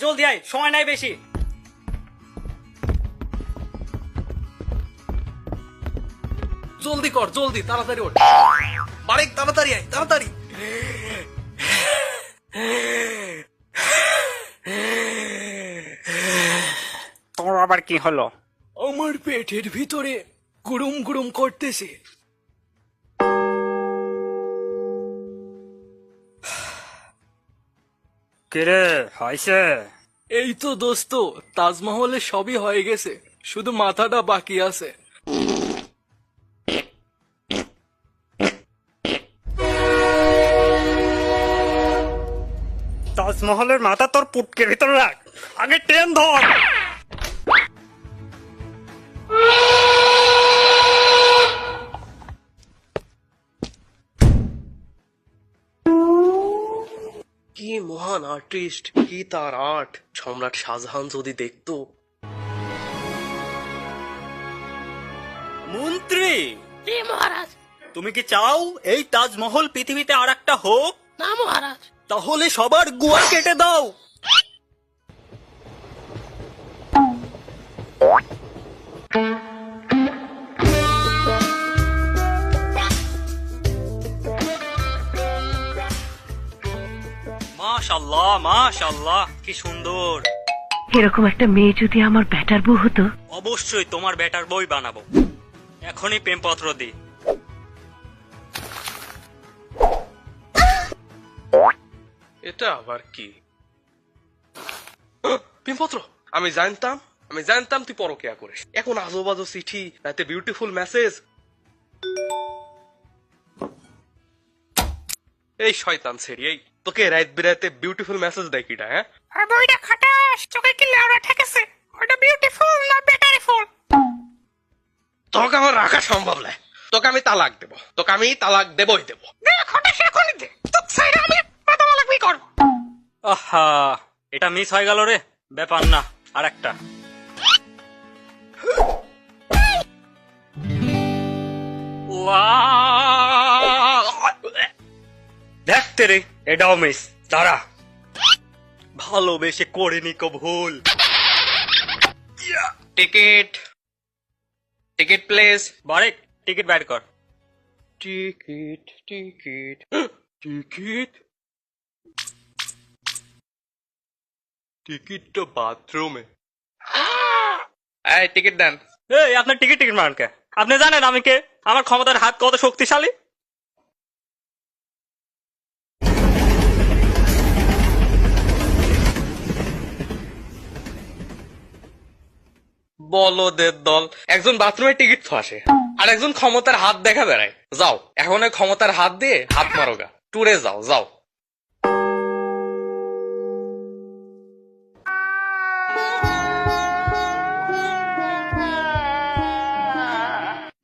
জলদি আয়, সময় নাই বেশি। জলদি কর, জলদি, তাড়াতাড়ি ওঠ। বারেক, তাড়াতাড়ি আয়, তাড়াতাড়ি। তোর আবার কি হলো? আমার পেটের ভিতরে গুড়ুম গুড়ুম করতেছে। কিরে হয়েছে? এই তো দোস্ত, তাজমহলে সবই হয়ে গেছে, শুধু মাথাটা বাকি আছে। তাজমহলের মাথা তোর পুটকের ভিতরে রাখ, আগে ট্রেন ধর। কি মহান আর্টিস্ট, কি তার আর্ট! সম্রাট শাহজাহান যদি দেখতো। মন্ত্রী, জি মহারাজ। তুমি কি চাও এই তাজমহল পৃথিবীতে আর একটা হোক? না মহারাজ। তাহলে সবার গুয়া কেটে দাও। মাশাআল্লাহ, মাশাআল্লাহ, কি সুন্দর। এরকম একটা মেয়ে যদি আমার ব্যাটার বউ হতো। অবশ্যই তোমার বেটার বই বানাবো। এখনই প্রেমপত্র দি। এটা আবার কি? প্রেমপত্র! আমি জানতাম তুই পরকিয়া করিস। এখন আজো বাজো চিঠি, রাতে বিউটিফুল মেসেজ। এই শয়তান ছেড়ি, এই তোকে রাত বিরাতে বিউটিফুল মেসেজ দেয় কিটা? হ্যাঁ, আর বইটা খাটাস, চোখে কি লেওড়া ঠেকেছে? ওটা বিউটিফুল না বেটারিফুল? তোকে আমার রাখা সম্ভব নয়। তোকে আমি তালাক দেবই দেবো। দে খাটাস, এখনই দে। তোক সাইডে আমি কথা বলা কি করব? আহা, এটা মিস হয়ে গেল রে। ব্যাপার না, আর একটা। দেখতে রে, এটাও মিস। দাঁড়া, ভালোবেসে করিনি কো ভুল। Ticket place. বারেক, টিকিট বাইর কর। টিকিট তো বাথরুমে। এই টিকিট দেন। এই, আপনার টিকিট মারান কে? আপনি জানেন আমি কে? আমার ক্ষমতার হাত কত শক্তিশালী। বলদের দল, একজন বাথরুমে টিকিট ফাঁসে আর একজন ক্ষমতার হাত দেখা বেড়ায়। যাও, এখন ওই ক্ষমতার হাত দিয়ে হাত মারোগা, টুরে যাও।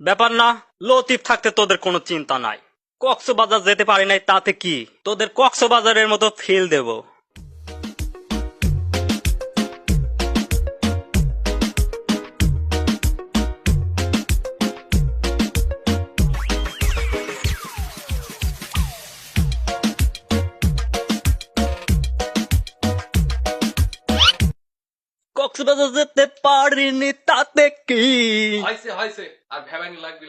ব্যাপার না, লতিফ থাকতে তোদের কোনো চিন্তা নাই। কক্সবাজার যেতে পারি নাই, তাতে কি? তোদের কক্সবাজারের মতো ফিল দেব। কক্সবাজার যেতে পারিনি, তাতে কি? হয়েছে আর ভ্যাবানি লাগবে।